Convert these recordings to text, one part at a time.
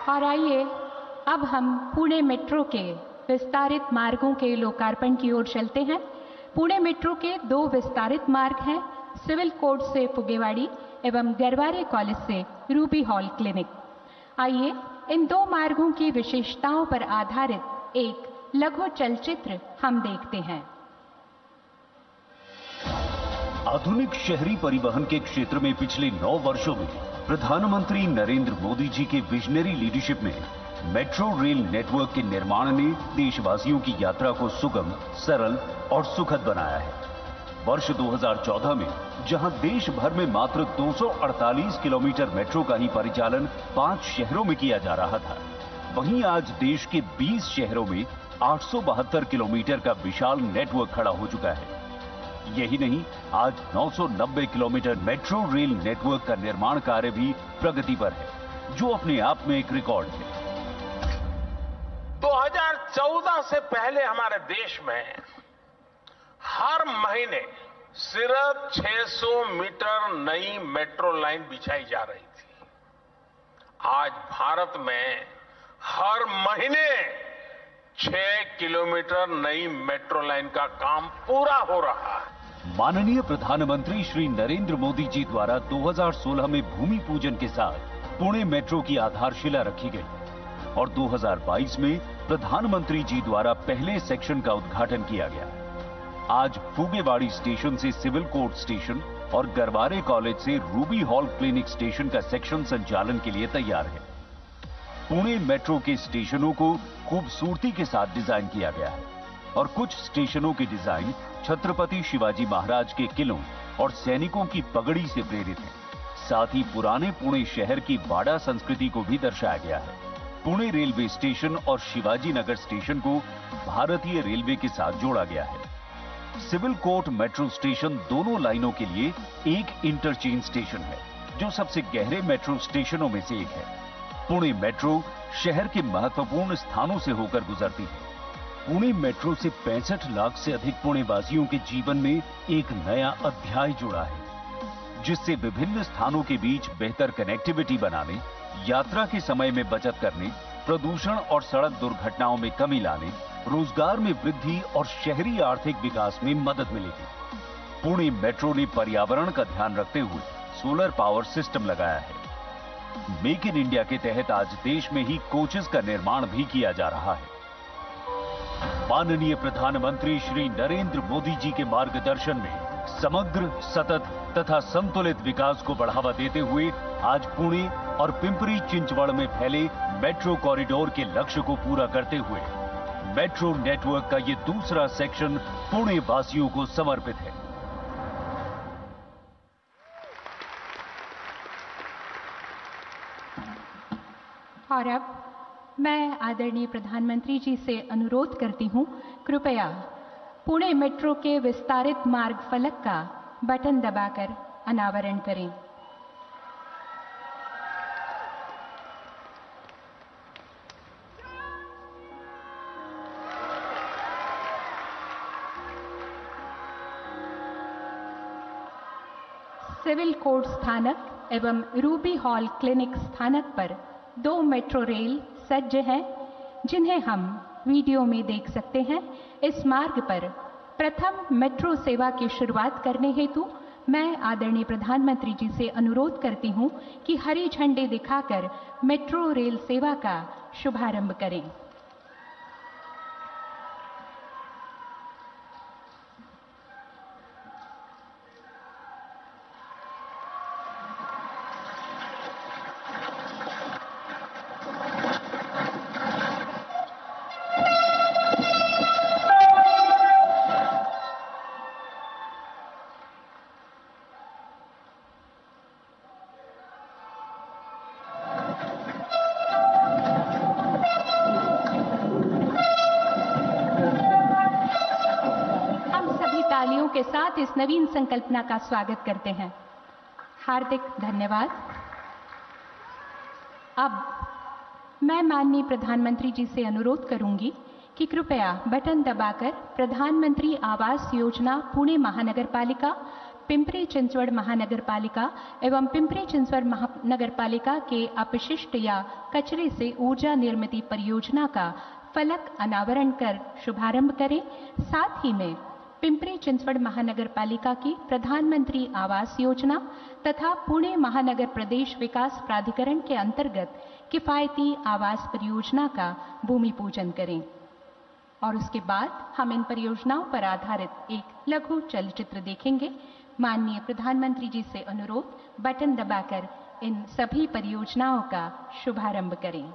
और आइए अब हम पुणे मेट्रो के विस्तारित मार्गों के लोकार्पण की ओर चलते हैं। पुणे मेट्रो के 2 विस्तारित मार्ग हैं, सिविल कोर्ट से फुगेवाड़ी एवं गरवारे कॉलेज से रूबी हॉल क्लिनिक। आइए इन 2 मार्गों की विशेषताओं पर आधारित एक लघु चलचित्र हम देखते हैं। आधुनिक शहरी परिवहन के क्षेत्र में पिछले 9 वर्षों में प्रधानमंत्री नरेंद्र मोदी जी के विजनरी लीडरशिप में मेट्रो रेल नेटवर्क के निर्माण ने देशवासियों की यात्रा को सुगम, सरल और सुखद बनाया है। वर्ष 2014 में जहां देश भर में मात्र 248 किलोमीटर मेट्रो का ही परिचालन 5 शहरों में किया जा रहा था, वहीं आज देश के 20 शहरों में 872 किलोमीटर का विशाल नेटवर्क खड़ा हो चुका है। यही नहीं, आज 990 किलोमीटर मेट्रो रेल नेटवर्क का निर्माण कार्य भी प्रगति पर है, जो अपने आप में एक रिकॉर्ड है। 2014 से पहले हमारे देश में हर महीने सिर्फ 600 मीटर नई मेट्रो लाइन बिछाई जा रही थी। आज भारत में हर महीने 6 किलोमीटर नई मेट्रो लाइन का काम पूरा हो रहा है। माननीय प्रधानमंत्री श्री नरेंद्र मोदी जी द्वारा 2016 में भूमि पूजन के साथ पुणे मेट्रो की आधारशिला रखी गई और 2022 में प्रधानमंत्री जी द्वारा पहले सेक्शन का उद्घाटन किया गया। आज फुगेवाड़ी स्टेशन से सिविल कोर्ट स्टेशन और गरवारे कॉलेज से रूबी हॉल क्लिनिक स्टेशन का सेक्शन संचालन के लिए तैयार है। पुणे मेट्रो के स्टेशनों को खूबसूरती के साथ डिजाइन किया गया है और कुछ स्टेशनों के डिजाइन छत्रपति शिवाजी महाराज के किलों और सैनिकों की पगड़ी से प्रेरित है। साथ ही पुराने पुणे शहर की वाड़ा संस्कृति को भी दर्शाया गया है। पुणे रेलवे स्टेशन और शिवाजी नगर स्टेशन को भारतीय रेलवे के साथ जोड़ा गया है। सिविल कोर्ट मेट्रो स्टेशन दोनों लाइनों के लिए एक इंटरचेंज स्टेशन है, जो सबसे गहरे मेट्रो स्टेशनों में से एक है। पुणे मेट्रो शहर के महत्वपूर्ण स्थानों से होकर गुजरती है। पुणे मेट्रो से 65 लाख से अधिक पुणेवासियों के जीवन में एक नया अध्याय जुड़ा है, जिससे विभिन्न स्थानों के बीच बेहतर कनेक्टिविटी बनाने, यात्रा के समय में बचत करने, प्रदूषण और सड़क दुर्घटनाओं में कमी लाने, रोजगार में वृद्धि और शहरी आर्थिक विकास में मदद मिलेगी। पुणे मेट्रो ने पर्यावरण का ध्यान रखते हुए सोलर पावर सिस्टम लगाया है। मेक इन इंडिया के तहत आज देश में ही कोचेस का निर्माण भी किया जा रहा है। माननीय प्रधानमंत्री श्री नरेंद्र मोदी जी के मार्गदर्शन में समग्र, सतत तथा संतुलित विकास को बढ़ावा देते हुए आज पुणे और पिंपरी चिंचवड़ में फैले मेट्रो कॉरिडोर के लक्ष्य को पूरा करते हुए मेट्रो नेटवर्क का ये दूसरा सेक्शन पुणे वासियों को समर्पित है। और अब मैं आदरणीय प्रधानमंत्री जी से अनुरोध करती हूं, कृपया पुणे मेट्रो के विस्तारित मार्ग फलक का बटन दबाकर अनावरण करें। सिविल कोर्ट स्थानक एवं रूबी हॉल क्लिनिक स्थानक पर 2 मेट्रो रेल सज्ज हैं, जिन्हें हम वीडियो में देख सकते हैं। इस मार्ग पर प्रथम मेट्रो सेवा की शुरुआत करने हेतु मैं आदरणीय प्रधानमंत्री जी से अनुरोध करती हूं कि हरी झंडी दिखाकर मेट्रो रेल सेवा का शुभारंभ करें। के साथ इस नवीन संकल्पना का स्वागत करते हैं। हार्दिक धन्यवाद। अब मैं माननीय प्रधानमंत्री जी से अनुरोध करूंगी कि कृपया बटन दबाकर प्रधानमंत्री आवास योजना पुणे महानगर पालिका पिंपरी चिंचवड़ महानगर पालिका एवं पिंपरी चिंचवड़ महानगर पालिका के अपशिष्ट या कचरे से ऊर्जा निर्मित परियोजना का फलक अनावरण कर शुभारंभ करें। साथ ही में पिंपरी चिंचवड़ महानगर पालिका की प्रधानमंत्री आवास योजना तथा पुणे महानगर प्रदेश विकास प्राधिकरण के अंतर्गत किफायती आवास परियोजना का भूमि पूजन करें। और उसके बाद हम इन परियोजनाओं पर आधारित एक लघु चलचित्र देखेंगे। माननीय प्रधानमंत्री जी से अनुरोध, बटन दबाकर इन सभी परियोजनाओं का शुभारंभ करें।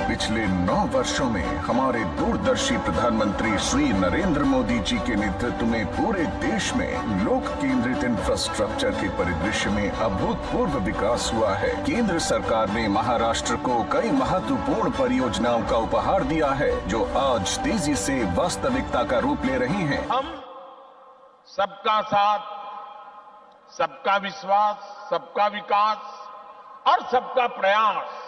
पिछले 9 वर्षों में हमारे दूरदर्शी प्रधानमंत्री श्री नरेंद्र मोदी जी के नेतृत्व में पूरे देश में लोक केंद्रित इंफ्रास्ट्रक्चर के परिदृश्य में अभूतपूर्व विकास हुआ है। केंद्र सरकार ने महाराष्ट्र को कई महत्वपूर्ण परियोजनाओं का उपहार दिया है, जो आज तेजी से वास्तविकता का रूप ले रही हैं। हम सबका साथ, सबका विश्वास, सबका विकास और सबका प्रयास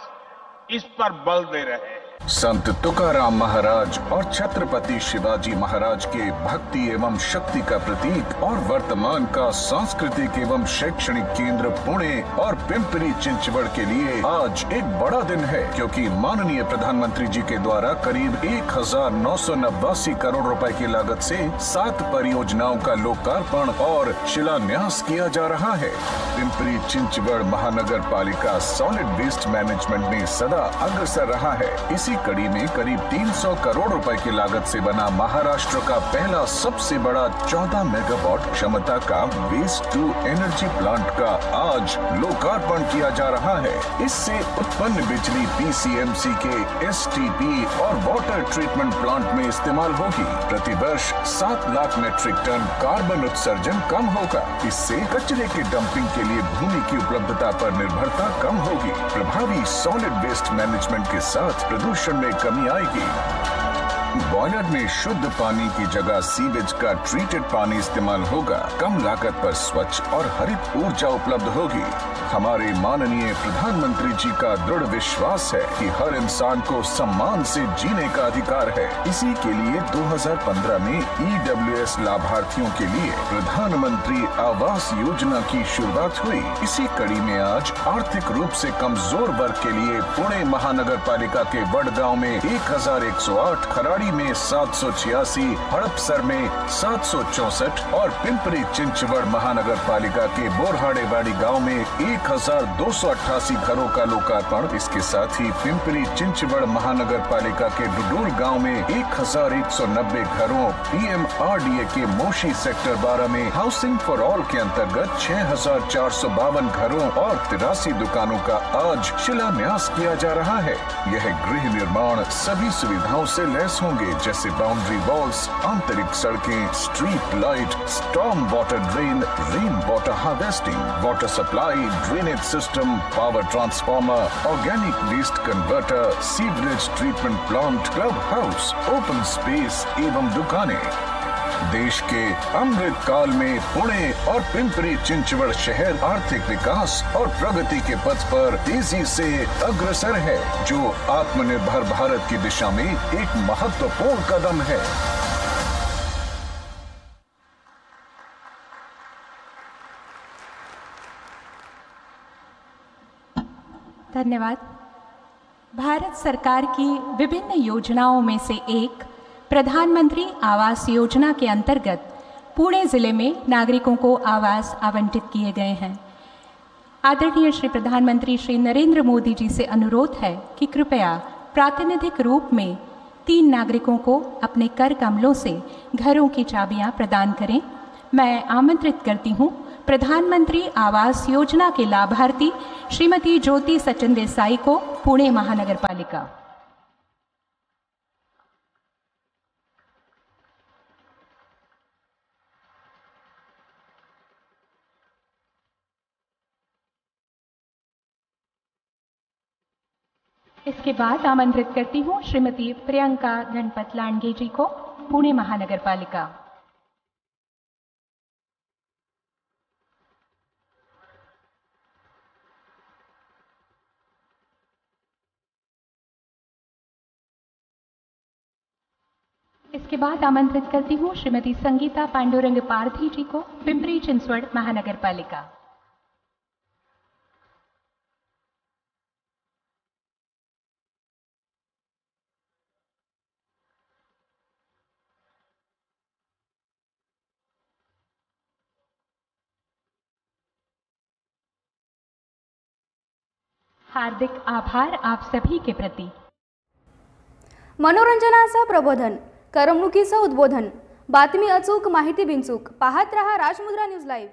इस पर बल दे रहे हैं। संत तुकाराम महाराज और छत्रपति शिवाजी महाराज के भक्ति एवं शक्ति का प्रतीक और वर्तमान का सांस्कृतिक एवं शैक्षणिक केंद्र पुणे और पिंपरी चिंचवड़ के लिए आज एक बड़ा दिन है, क्योंकि माननीय प्रधानमंत्री जी के द्वारा करीब 1989 करोड़ रुपए की लागत से 7 परियोजनाओं का लोकार्पण और शिलान्यास किया जा रहा है। पिंपरी चिंचवड़ महानगर पालिका सॉलिड वेस्ट मैनेजमेंट में सदा अग्रसर रहा है। इसी कड़ी में करीब 300 करोड़ रुपए की लागत से बना महाराष्ट्र का पहला सबसे बड़ा 14 मेगावाट क्षमता का वेस्ट टू एनर्जी प्लांट का आज लोकार्पण किया जा रहा है। इससे उत्पन्न बिजली पीसीएमसी के एसटीपी और वाटर ट्रीटमेंट प्लांट में इस्तेमाल होगी। प्रतिवर्ष 7 लाख मीट्रिक टन कार्बन उत्सर्जन कम होगा। इससे कचरे के डंपिंग के लिए भूमि की उपलब्धता पर निर्भरता कम होगी। प्रभावी सॉलिड वेस्ट मैनेजमेंट के साथ प्रदूषण में कमी आएगी। बॉयलर में शुद्ध पानी की जगह सीवेज का ट्रीटेड पानी इस्तेमाल होगा। कम लागत पर स्वच्छ और हरित ऊर्जा उपलब्ध होगी। हमारे माननीय प्रधानमंत्री जी का दृढ़ विश्वास है कि हर इंसान को सम्मान से जीने का अधिकार है। इसी के लिए 2015 में ईडब्ल्यूएस लाभार्थियों के लिए प्रधानमंत्री आवास योजना की शुरुआत हुई। इसी कड़ी में आज आर्थिक रूप से कमजोर वर्ग के लिए पुणे महानगर पालिका के वडगांव में 1108, खराड़ी में 786, हड़पसर में 764 और पिंपरी चिंचवड़ महानगर पालिका के बोरहाड़ेवाड़ी गांव में 1288 घरों का लोकार्पण। इसके साथ ही पिंपरी चिंचवड़ महानगर पालिका के डुडूर गांव में 1190 घरों, पीएमआरडीए के मोशी सेक्टर 12 में हाउसिंग फॉर ऑल के अंतर्गत 6452 घरों और 83 दुकानों का आज शिलान्यास किया जा रहा है। यह गृह निर्माण सभी सुविधाओं से लैस होंगे, जैसे बाउंड्री वॉल्स, आंतरिक सड़कें, street light, storm water drain, rain water harvesting, water supply, drainage system, power transformer, organic waste converter, sewerage treatment plant, club house, open space एवं दुकानें। देश के अमृत काल में पुणे और पिंपरी चिंचवड़ शहर आर्थिक विकास और प्रगति के पथ पर तेजी से अग्रसर है, जो आत्मनिर्भर भारत की दिशा में एक महत्वपूर्ण कदम है। धन्यवाद। भारत सरकार की विभिन्न योजनाओं में से एक प्रधानमंत्री आवास योजना के अंतर्गत पुणे जिले में नागरिकों को आवास आवंटित किए गए हैं। आदरणीय श्री प्रधानमंत्री श्री नरेंद्र मोदी जी से अनुरोध है कि कृपया प्रातिनिधिक रूप में 3 नागरिकों को अपने कर कमलों से घरों की चाबियां प्रदान करें। मैं आमंत्रित करती हूं प्रधानमंत्री आवास योजना के लाभार्थी श्रीमती ज्योति सचिन देसाई को, पुणे महानगर पालिका। इसके बाद आमंत्रित करती हूं श्रीमती प्रियंका गणपत लांडगे जी को, पुणे महानगर पालिका। इसके बाद आमंत्रित करती हूँ श्रीमती संगीता पांडुरंग पारधी जी को, पिंपरी चिंचवड महानगर पालिका। हार्दिक आभार आप सभी के प्रति। मनोरंजनाचं प्रबोधन, करमणुकीचं उद्बोधन, बातमी अचूक, माहिती बिनचूक, पाहत रहा राजमुद्रा न्यूज लाईव्ह।